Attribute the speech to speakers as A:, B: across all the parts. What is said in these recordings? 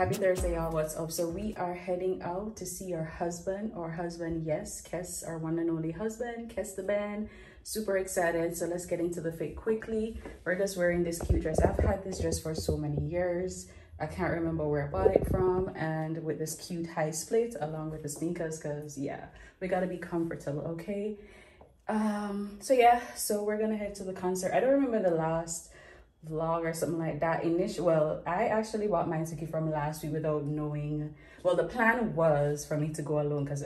A: Happy Thursday, y'all. What's up? So we are heading out to see our husband, yes, Kes, our one and only husband, Kes the Band. Super excited. So let's get into the fit quickly. We're just wearing this cute dress. I've had this dress for so many years. I can't remember where I bought it from, and with this cute high split along with the sneakers, because yeah, we got to be comfortable, okay? So we're gonna head to the concert. I don't remember the last vlog or something like that. Well, I actually bought my ticket from last week without knowing. Well, the plan was for me to go alone because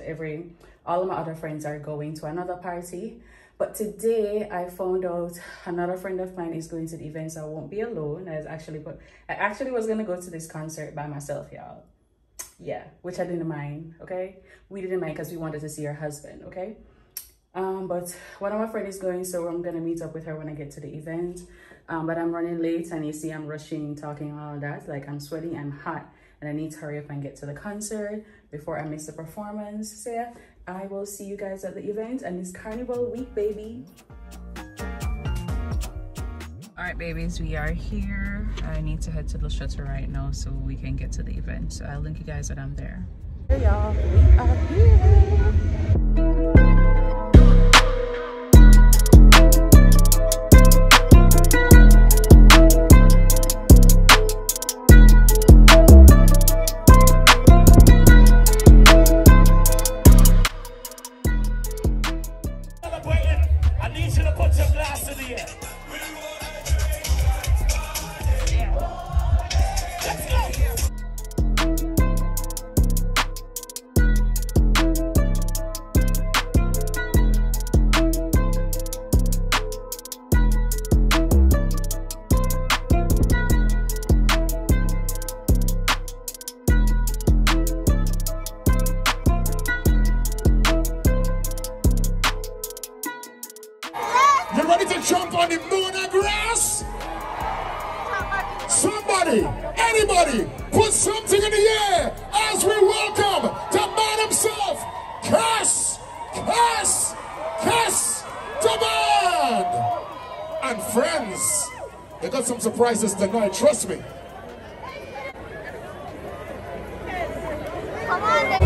A: all of my other friends are going to another party. But today I found out another friend of mine is going to the event, so I won't be alone. I actually was gonna go to this concert by myself, y'all. Yeah, which I didn't mind, okay? We didn't mind because we wanted to see her husband, okay? But one of my friends is going, so I'm gonna meet up with her when I get to the event. But I'm running late, and you see I'm rushing, talking, all that. Like, I'm sweating, I'm hot, and I need to hurry up and get to the concert before I miss the performance. So yeah, I will see you guys at the event, and it's Carnival Week, baby. All right, babies, we are here. I need to head to the shuttle right now so we can get to the event. So I'll link you guys when I'm there. Hey y'all, we are here.
B: Jump on the moon and grass. Somebody, anybody, put something in the air as we welcome the man himself, Kes the Band. And friends, they got some surprises tonight, trust me.
C: Come on.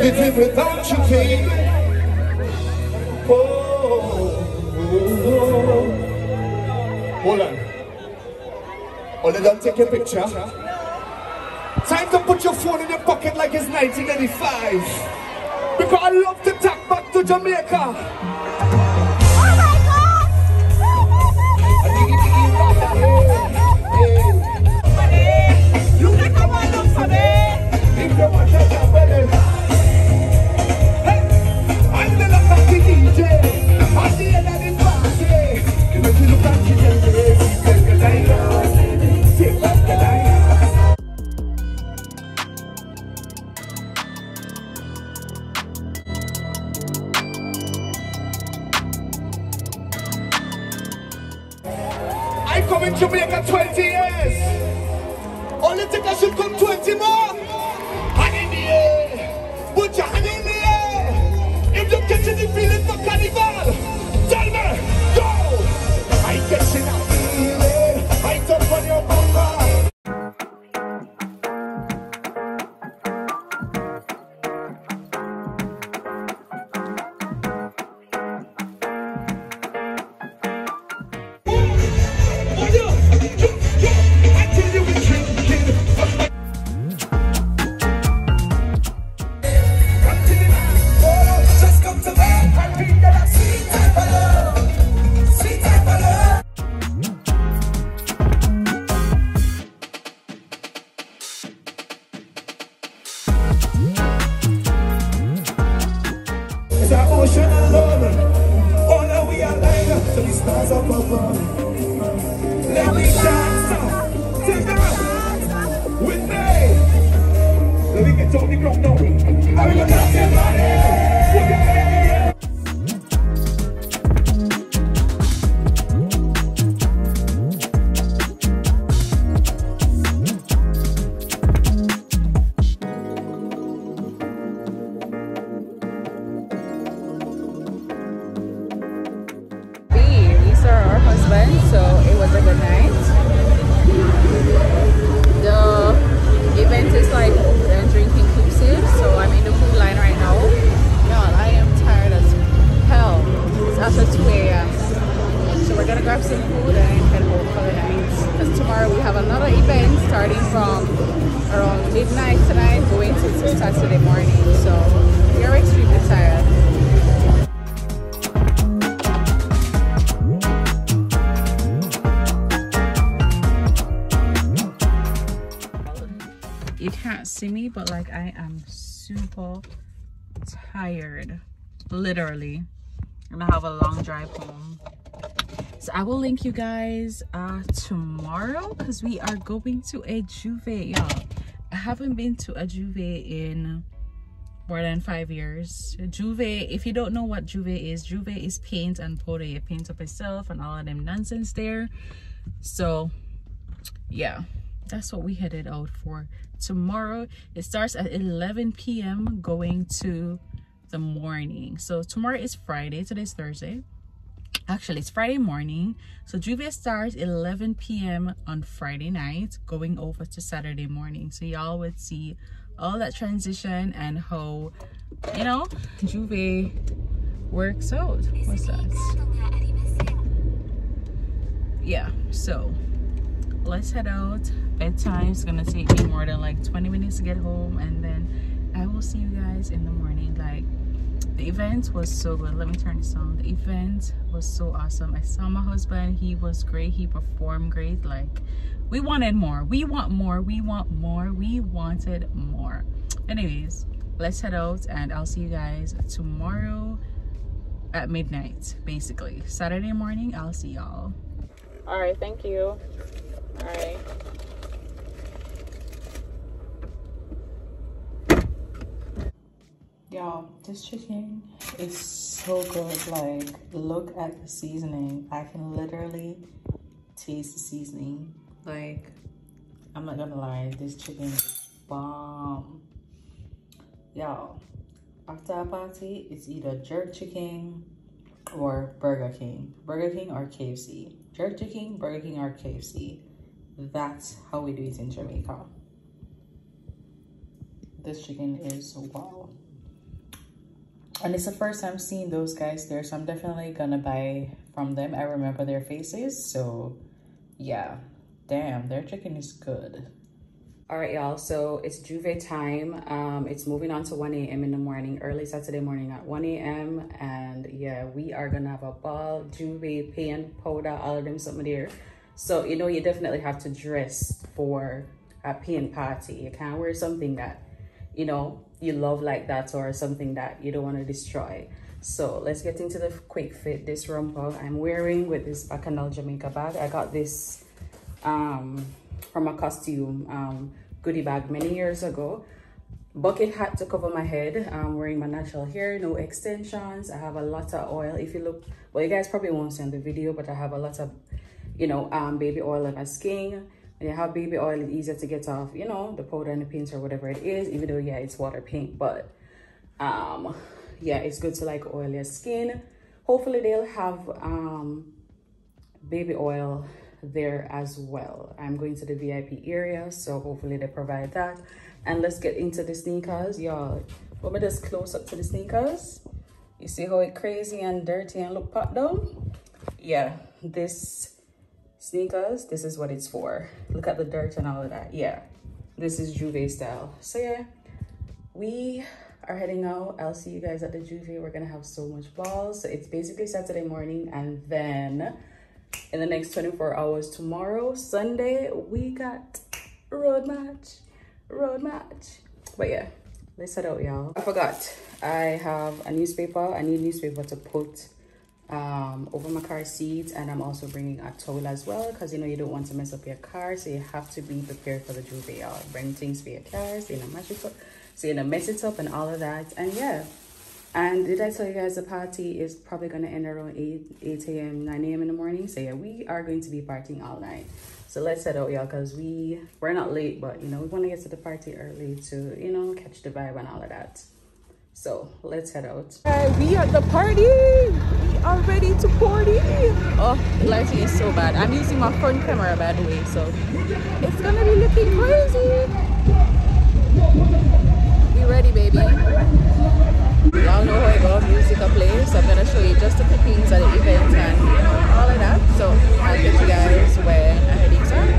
B: Living without you, baby. Hold on. Only don't take a picture. Time to put your phone in your pocket like it's 1985. Because I love to talk back to Jamaica. I come in Jamaica 20 years. Only think I should come 20 more. Hand in the air. Put your hand in the air. If you're catching the feeling for carnival, tell me, go. I guess you're not feeling. I jump on your bumper.
C: Just come to me and read that.
A: husband, so it was a good night. The event is like food and drink inclusive, so I'm in the food line right now. Y'all, I am tired as hell. It's after 2 a.m. So we're gonna grab some food and head home for the night. Because tomorrow we have another event starting from around midnight tonight, going to Saturday morning. So we are extremely tired. You can't see me, but like I am super tired, literally. I'm gonna have a long drive home, so I will link you guys tomorrow because we are going to a jouvert, y'all. I haven't been to a jouvert in more than 5 years. Jouvert, if you don't know what jouvert is paint and powder. You paint up yourself and all of them nonsense there. So yeah, that's what we headed out for tomorrow. It starts at 11 p.m. going to the morning. So tomorrow is Friday, today's Thursday. Actually, it's Friday morning. So jouvert starts 11 p.m. on Friday night, going over to Saturday morning. So y'all would see all that transition and how, you know, jouvert works out. What's that? Yeah, so let's head out. Bedtime is gonna take me more than like 20 minutes to get home, and then I will see you guys in the morning. Like, the event was so good. Let me turn this on. The event was so awesome. I saw my husband. He was great. He performed great. Like, we wanted more. We want more. We want more. We wanted more. Anyways, let's head out, and I'll see you guys tomorrow at midnight, basically. Saturday morning, I'll see y'all. All right, thank you. All right. Y'all, this chicken is so good. Like, look at the seasoning. I can literally taste the seasoning. Like, I'm not gonna lie, this chicken is bomb. Y'all, after a party, it's either jerk chicken or Burger King. Burger King or KFC. Jerk chicken, Burger King or KFC. That's how we do it in Jamaica. This chicken is wow. And it's the first time seeing those guys there, so I'm definitely gonna buy from them. I remember their faces, so yeah. Damn, their chicken is good. All right, y'all, so it's jouvert time. It's moving on to 1 a.m. in the morning, early Saturday morning at 1 a.m. And yeah, we are gonna have a ball, jouvert, paint, powder, all of them something there. So, you know, you definitely have to dress for a paint party. You can't wear something that, you know, you love like that, or something that you don't want to destroy. So let's get into the quick fit. This romper I'm wearing with this Bacchanal Jamaica bag. I got this from a costume goodie bag many years ago. Bucket hat to cover my head. I'm wearing my natural hair, no extensions. I have a lot of oil. If you look, well, you guys probably won't see in the video, but I have a lot of, you know, baby oil on my skin. When you have baby oil, it's easier to get off, you know, the powder and the paint or whatever it is, even though, yeah, it's water paint, but yeah, it's good to like oil your skin. Hopefully they'll have baby oil there as well. I'm going to the VIP area, so hopefully they provide that. And let's get into the sneakers, y'all. Let me just close up to the sneakers. You see how it crazy and dirty and look popped down? Yeah, this sneakers, this is what it's for. Look at the dirt and all of that. Yeah, this is jouvert style. So yeah, we are heading out. I'll see you guys at the jouvert. We're gonna have so much balls. So it's basically Saturday morning, and then in the next 24 hours tomorrow, Sunday, we got road match. But yeah, let's head out, y'all. I forgot, I have a newspaper. I need newspaper to put over my car seats, and I'm also bringing a towel as well, because you know you don't want to mess up your car, so you have to be prepared for the jouvert, y'all. Bring things for your car, so you don't mess it up and all of that. And yeah, and did I tell you guys the party is probably gonna end around 8 a.m 9 a.m in the morning? So yeah, we are going to be partying all night. So let's head out, y'all, because we're not late, but you know, we want to get to the party early to, you know, catch the vibe and all of that. So let's head out. We at the party. We are ready to party. Oh, the lighting is so bad. I'm using my front camera by the way, so it's gonna be looking crazy. Be ready, baby. Y'all know how I go, music I play, so I'm gonna show you just the clippings at the event and you know all of that. So I'll get you guys when I heading start.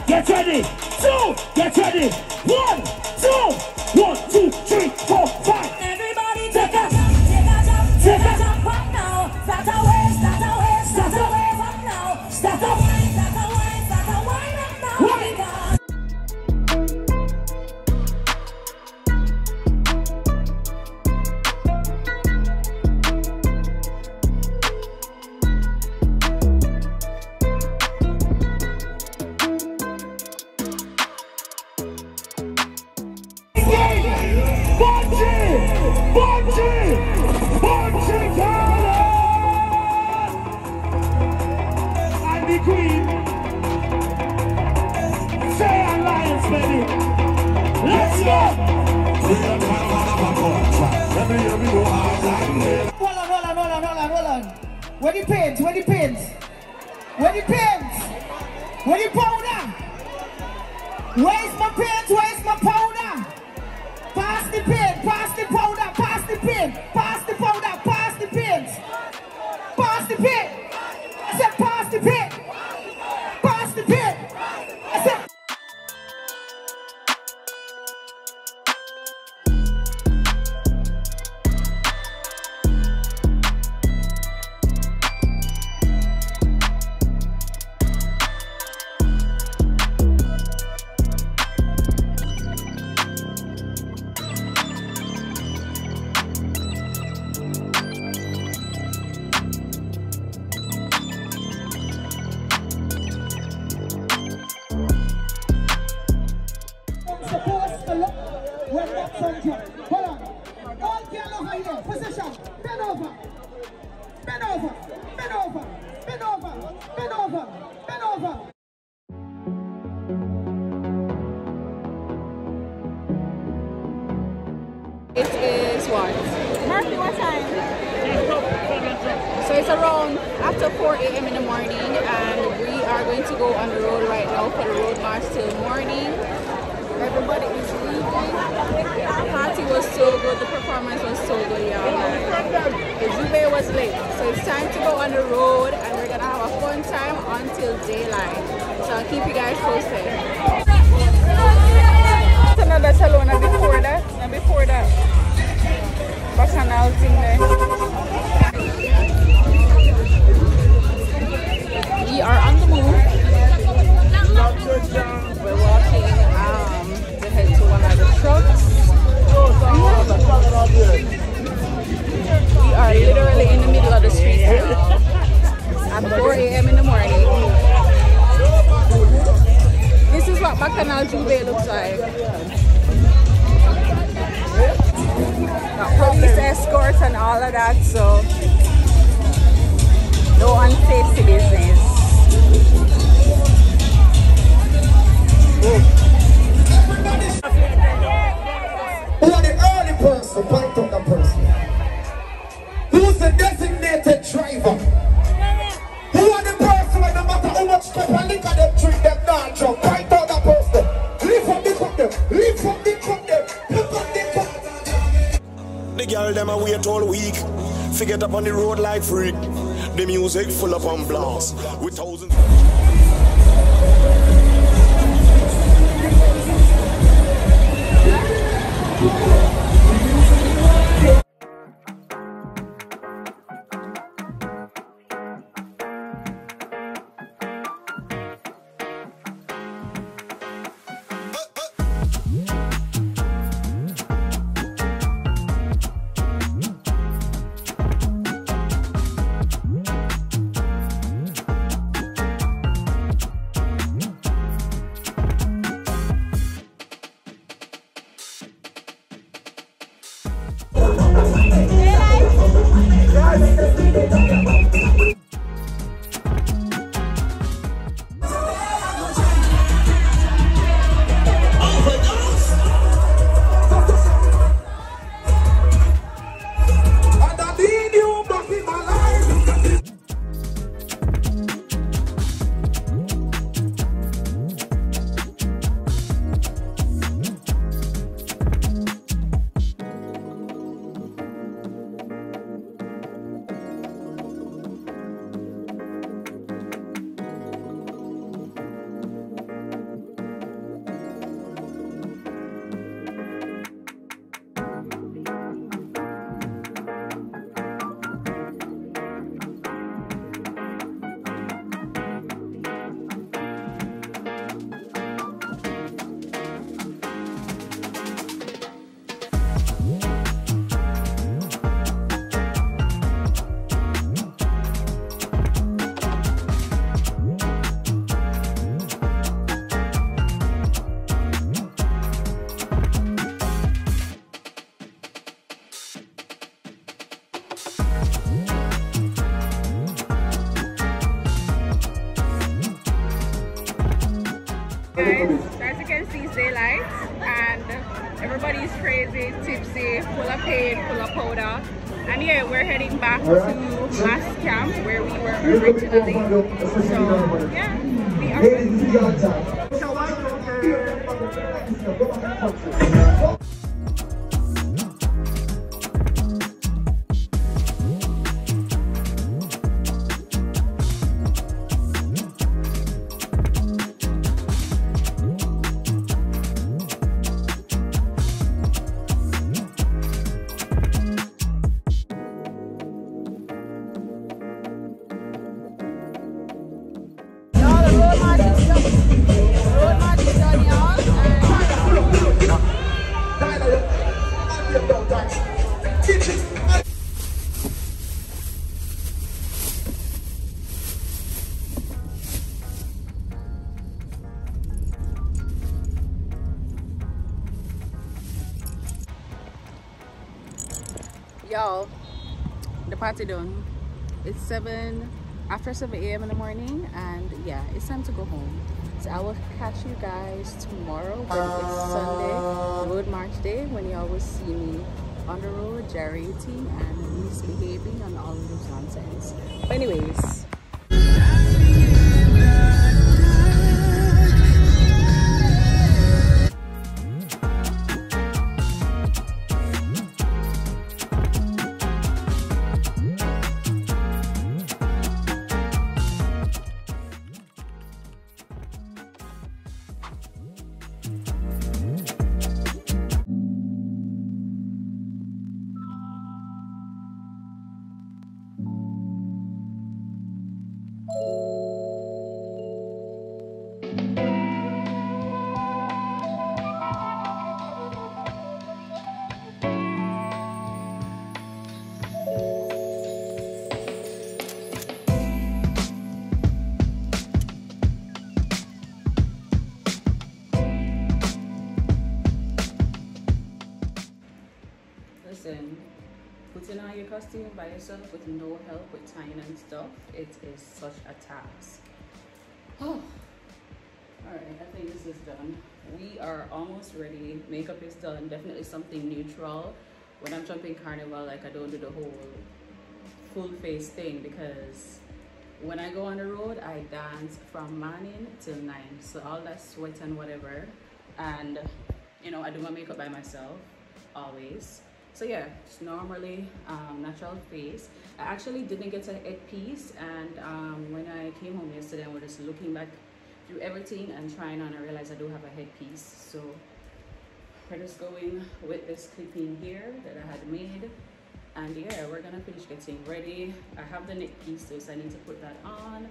B: Get ready, two, get ready, 1, 2, 1, 2, 3, 4, 5. Everybody take a jump right now. Start a wave up now. Start a wine up now. And the queen, say alliance, baby. Let's go. Hold on. Where the pins? Where the powder? Where's my pins? Where's my powder? Pass the pin, pass the powder, pass the pin, pass the powder, pass the pins. Pass the pin. I said pass the pin. Pass the pin. I said. When that sun drops. Hold on. All girls over here. Position. Bend over. Bend over. Bend over. Bend over. Bend over. Bend over.
A: It is what? Murphy, what time? So it's around after 4 a.m. in the morning, and we are going to go on the road right now for the road march till morning. Everybody is leaving. The party was so good, the performance was so good, y'all. The jouvert was late, so it's time to go on the road, and we're gonna have a fun time until daylight. So I'll keep you guys posted. Another salon before that, and before that, bacchanal thing there. We are on the move. We're walking to head to one of the trucks. We are literally in the middle of the street now at 4 a.m. in the morning. This is what bacchanal jouvert looks like. Got police escorts and all of that, so no unsafety business.
B: Who are the early person? Point out the person. Who's the designated driver? Who are the person when no matter how much step and liquor them drink them not drunk? Point out the person. Lift up the cup them. Lift up the cup them. Lift up the cup. The girl them a wait all week. Forget up on the road like freak. The music full up on blast with thousands.
A: as you can see, it's daylight and everybody's crazy, tipsy, full of pain, full of powder. And yeah, we're heading back to Mass Camp where we were originally. So yeah, we are y'all, the party done. It's after 7 a.m. in the morning, and yeah, it's time to go home. So I will catch you guys tomorrow when it's Sunday, Road March Day, when y'all will see me on the road gyrating and misbehaving and all of those nonsense. But anyways, listen, putting on your costume by yourself with no help with tying and stuff, it is such a task. Oh, all right, I think this is done. We are almost ready. Makeup is done. Definitely something neutral. When I'm jumping carnival, like I don't do the whole full face thing, because when I go on the road, I dance from morning till 9. So all that sweat and whatever, and you know, I do my makeup by myself always. So yeah, just normally natural face. I actually didn't get a headpiece, and when I came home yesterday, I was just looking back through everything and trying on, I realized I do have a headpiece. So we're just going with this clipping here that I had made, and yeah, we're gonna finish getting ready. I have the neck piece too, so I need to put that on,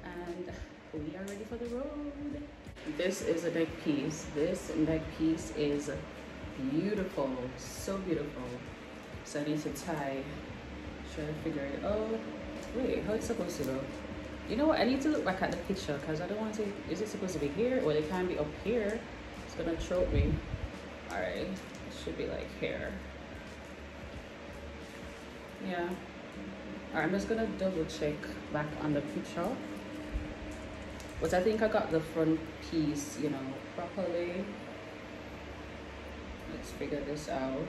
A: and we are ready for the road. This is a neck piece. This neck piece is beautiful, so beautiful. So I need to tie, try to figure it out. Wait, how it's supposed to go? You know what, I need to look back at the picture, because I don't want to, is it supposed to be here? Well, it can be up here. It's gonna choke me. All right, it should be like here. Yeah. All right, I'm just gonna double check back on the picture. But I think I got the front piece, you know, properly. Let's figure this out.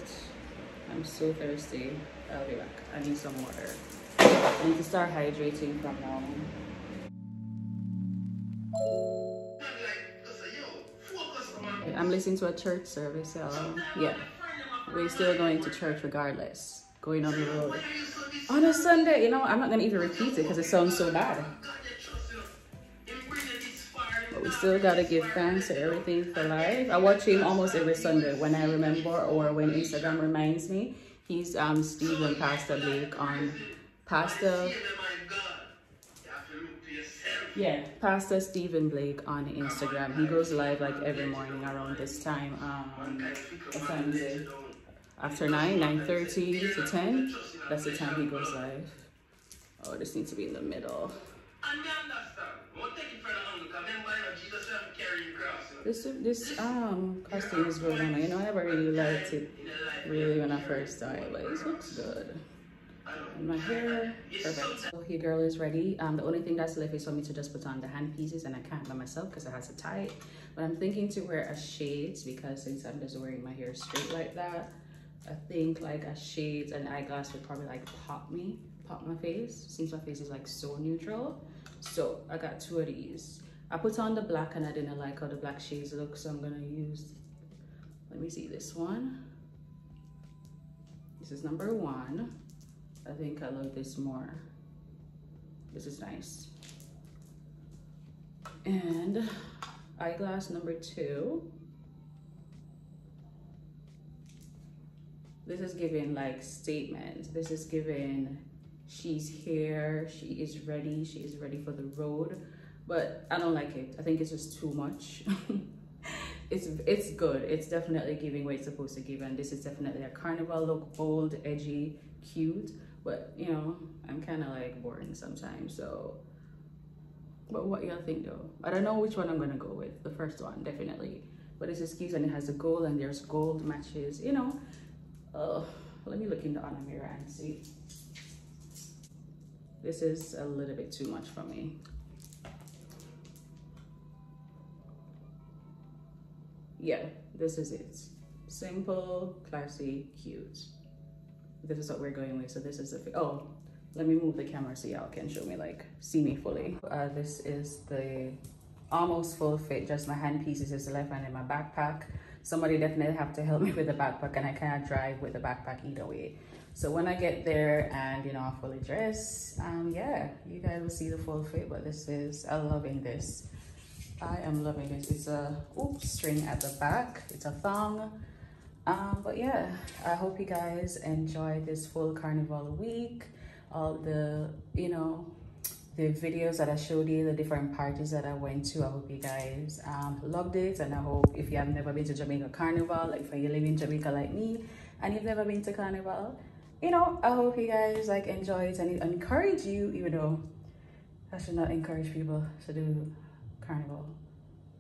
A: I'm so thirsty. I'll be back. I need some water. I need to start hydrating from now on. I'm listening to a church service, so yeah. We're still going to church regardless. Going on the road. On a Sunday, you know, I'm not gonna even repeat it because it sounds so bad. But we still gotta give thanks to everything for life. I watch him almost every Sunday when I remember, or when Instagram reminds me. He's Stephen Pastor Blake on Pastor Stephen Blake on Instagram. He goes live like every morning around this time. What time is it? After 9:30 to 10. That's the time he goes live. Oh, this needs to be in the middle. This costume is good, you know, I never really liked it really when I first started, but it looks good. my hair, perfect. So your girl is ready. The only thing that's left is for me to just put on the hand pieces, and I can't by myself because I have to tie it. But I'm thinking to wear a shades, because since I'm just wearing my hair straight like that, I think like a shades and eyeglass would probably like pop my face, since my face is like so neutral. So I got two of these. I put on the black and I didn't like how the black shades look, so I'm gonna use, let me see, this one. This is number 1. I think I love this more. This is nice. And eyeglass number 2. This is giving like statement. This is giving she's here, she is ready for the road. But I don't like it. I think it's just too much. It's good. It's definitely giving what it's supposed to give, and this is definitely a carnival look, bold, edgy, cute. But you know, I'm kind of like boring sometimes. So, but what y'all think though? I don't know which one I'm gonna go with. The first one definitely. But this is cute, and it has the gold, and there's gold matches. You know. Let me look in the other mirror and see. This is a little bit too much for me. Yeah, this is it. Simple, classy, cute. This is what we're going with. So this is the, oh, let me move the camera so y'all can show me, like, see me fully. This is the almost full fit, just my hand pieces is left and in my backpack. Somebody definitely have to help me with the backpack, and I can't drive with the backpack either way. So when I get there and, you know, I'm fully dressed, yeah, you guys will see the full fit. But this is, I'm loving this. I am loving this. It's a string at the back. It's a thong. But yeah, I hope you guys enjoy this full carnival week. All the, you know, the videos that I showed you, the different parties that I went to. I hope you guys loved it, and I hope if you have never been to Jamaica Carnival, like if you live in Jamaica like me and you've never been to Carnival, you know, I hope you guys like enjoy it and encourage you, even though I should not encourage people to do Carnival.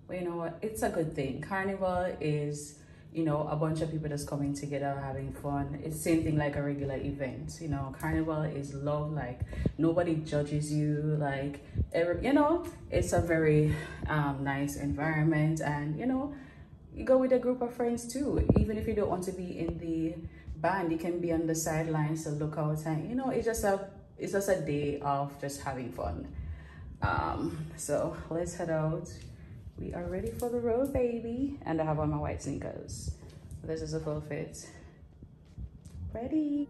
A: But you know what, it's a good thing. Carnival is, you know, a bunch of people just coming together having fun. It's the same thing like a regular event. You know, Carnival is love. Like nobody judges you, like you know, it's a very nice environment. And you know, you go with a group of friends too. Even if you don't want to be in the band, you can be on the sidelines to look out, and you know, it's just a day of just having fun. So let's head out. We are ready for the road, baby. And I have on my white sneakers. This is a full fit. Ready.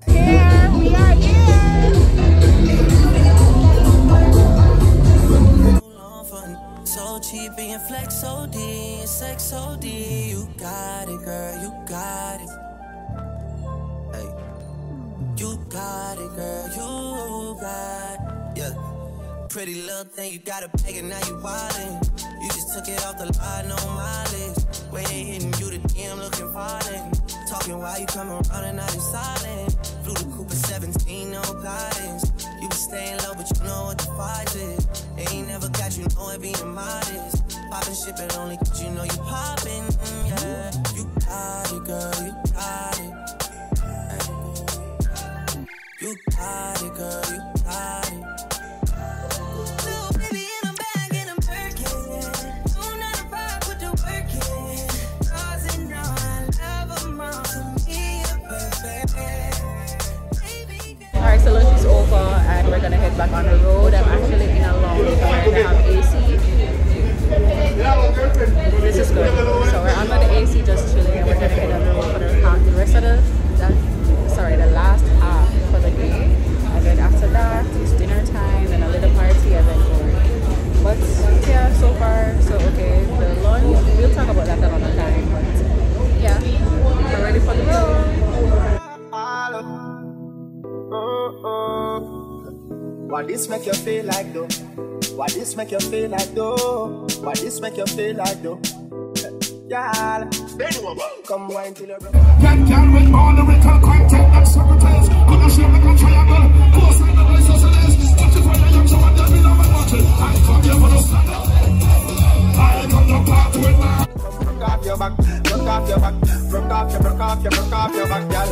B: Here we are here.
C: So cheap and flex OD and sex OD. You got it, girl, you got it. You got it, girl, you got it. Yeah. Pretty little thing, you got a bag and now you wildin'. You just took it off the line, no mileage. Way they hitting you, the DM looking violent. Talking while you come around and now you silent. Flew the Cooper 17, no guidance. You be staying low, but you know what the fight is. They ain't never got you know it being modest. Poppin' shit, but only cause you know you poppin', yeah. You got it, girl, you got it. You got it, girl, you got it. Little baby in a bag and I'm working. Do not ride, put the work in. Cause you know I love them all to me, baby.
A: Alright, so lunch is over and we're gonna head back on the road. I'm actually in a lounge where they have AC. This is good. So we're under the AC just chilling, and we're gonna head on the road for the rest of the last half for the day. And then after that it's dinner time and a little party and then going. But yeah, so far so okay. The lunch, we'll talk about that another time. But yeah, we're ready for the road.
B: What this make you feel like though? What this make you feel like though? What this make you feel like though? Yeah, come wine till you're get down with all the written content and secretaries. Could you shape like a triangle? Close and the voice of the touch it when you're young, so I'm done, we know I'm watching. I come here for the stand up. broke off your back, girl.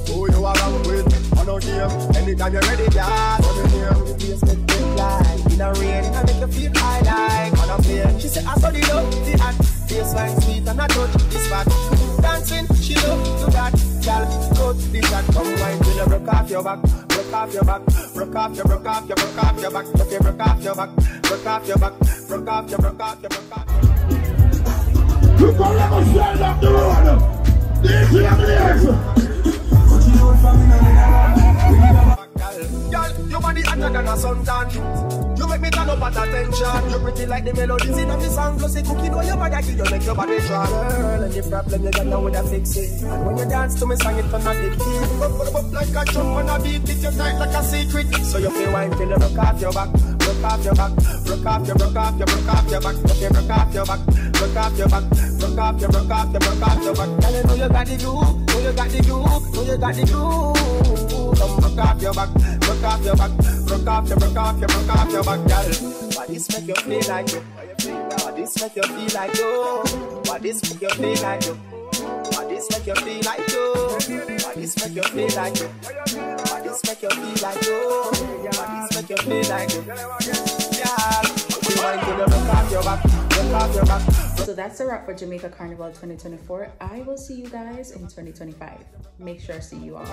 B: Who you are wrong with? I know game. Anytime you're ready, girl. Let me hear. The face make me fly. In the rain, I make you feel high like on a plane. She said I saw the love, the act. Baseline sweet and I touch this back. Dancing, she love to that. Girl, go to the back. Come wine till you broke off your back. Broke off your back. Broke off your, broke off your, broke off your back. Okay, broke off your back. Broke off your back. Broke off your, broke off your, broke off your.
D: You come let us stand up the road. This is
B: Girl, your body hotter than a suntan. You make me turn up at attention. You pretty like the melodies in the song. Plus the cookie know your body, you make your body strong. Girl, and the problem you got now with a fix it. And when you dance to me song, it turn a big key. Up like a drum on a beat, it you tight like a secret. So you feel wine till you broke off your back. Broke off your back. Broke off your, broke off your, broke off your back. Okay, broke off your back. Broke off your back. Broke off your, broke off your, broke off your back. Girl, you know you got the groove. Know you got the groove. Know you got the groove. Come broke off your back. Broke off your back. Broke off your, broke off your, broke off your back, girl. Why this make you feel like you? Why this make you feel like you? Why this make you feel like you? Why this make you feel like you? Why this make you feel like you? Why this make you feel like you? Why this make you feel like you? Yeah.
A: So that's a wrap for Jamaica Carnival 2024. I will see you guys in 2025. Make sure I see you all.